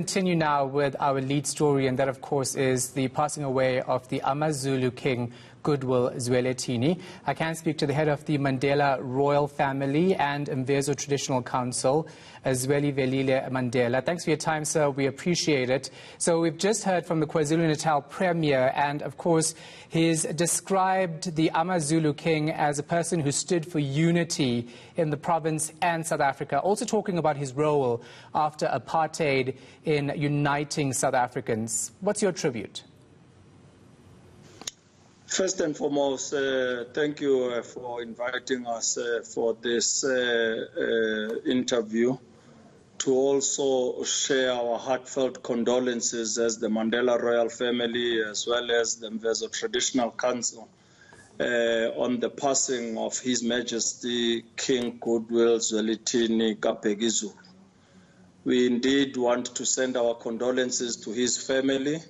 Continue now with our lead story, and that, of course, is the passing away of the AmaZulu king, Goodwill Zwelithini. I can speak to the head of the Mandela royal family and Mvezo Traditional Council, Zwelivelile Mandela. Thanks for your time, sir. We appreciate it. So we've just heard from the KwaZulu-Natal Premier, and of course, he's described the AmaZulu king as a person who stood for unity in the province and South Africa, also talking about his role after apartheid in uniting South Africans. What's your tribute? First and foremost, thank you for inviting us for this interview, to also share our heartfelt condolences as the Mandela royal family, as well as the Mvezo Traditional Council, on the passing of His Majesty King Goodwill Zwelithini Kaphekizu. We indeed want to send our condolences to his family,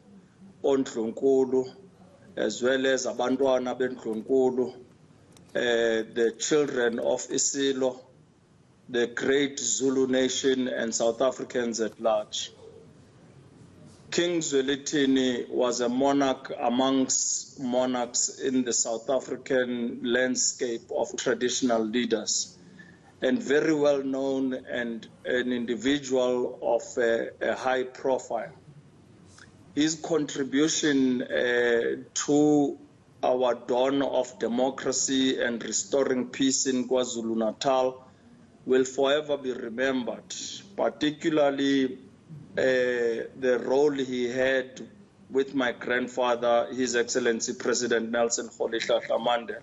Ondlunkulu, as well as abantwana bendlunkulu, the children of Isilo, the great Zulu nation, and South Africans at large. King Zwelithini was a monarch amongst monarchs in the South African landscape of traditional leaders, and very well known and an individual of a high profile. His contribution to our dawn of democracy and restoring peace in KwaZulu-Natal will forever be remembered, particularly the role he had with my grandfather, His Excellency President Nelson Mandela.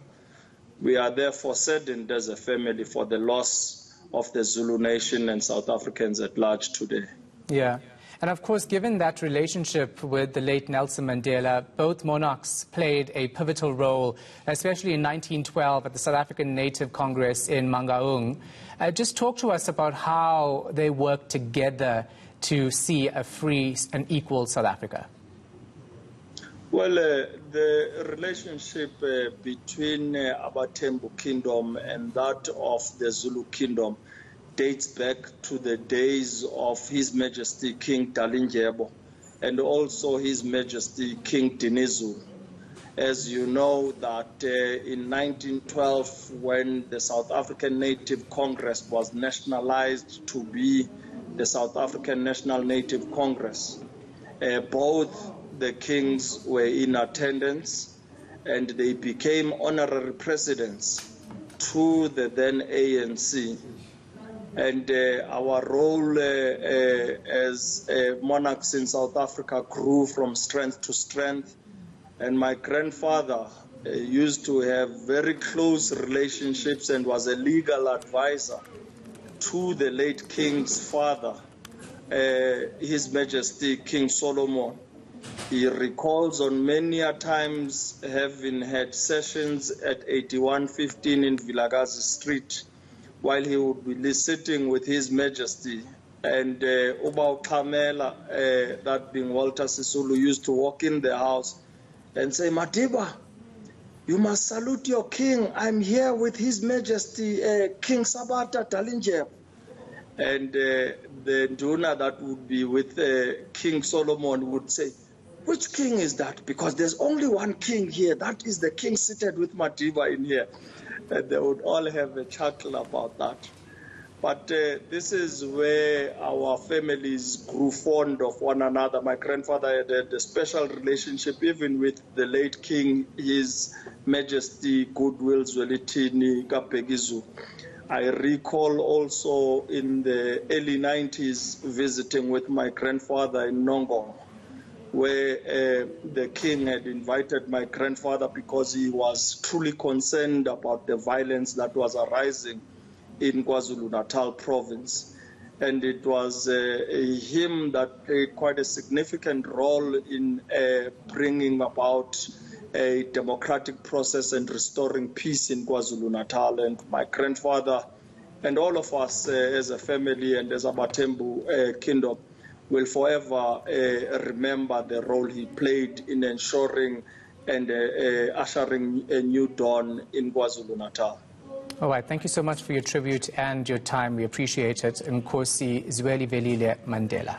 We are therefore saddened as a family for the loss of the Zulu nation and South Africans at large today. Yeah. And of course, given that relationship with the late Nelson Mandela, both monarchs played a pivotal role, especially in 1912 at the South African Native Congress in Mangaung. Just talk to us about how they worked together to see a free and equal South Africa. Well, the relationship between Abatembu Kingdom and that of the Zulu Kingdom dates back to the days of His Majesty King Dalindyebo and also His Majesty King Dinizulu. As you know that in 1912, when the South African Native Congress was nationalized to be the South African National Native Congress, both the kings were in attendance, and they became honorary presidents to the then ANC. And our role as monarchs in South Africa grew from strength to strength. And my grandfather used to have very close relationships and was a legal advisor to the late king's father, His Majesty King Solomon. He recalls on many a times having had sessions at 8115 in Vilakazi Street, while he would be sitting with His Majesty. And Uba Kamela, that being Walter Sisulu, used to walk in the house and say, "Madiba, you must salute your king. I'm here with His Majesty King Sabata Dalindyebo." And the Nduna that would be with King Solomon would say, "Which king is that? Because there's only one king here. That is the king seated with Madiba in here." And they would all have a chuckle about that. But this is where our families grew fond of one another. My grandfather had a special relationship even with the late king, His Majesty Goodwill Zwelithini Kaphekizu. I recall also in the early 90s visiting with my grandfather in Nongong, where the king had invited my grandfather because he was truly concerned about the violence that was arising in KwaZulu-Natal province. And it was him that played quite a significant role in bringing about a democratic process and restoring peace in KwaZulu-Natal. And my grandfather and all of us as a family and as Abatembu Kingdom will forever remember the role he played in ensuring and ushering a new dawn in KwaZulu-Natal. All right, thank you so much for your tribute and your time. We appreciate it. Inkosi Zwelivelile Mandela.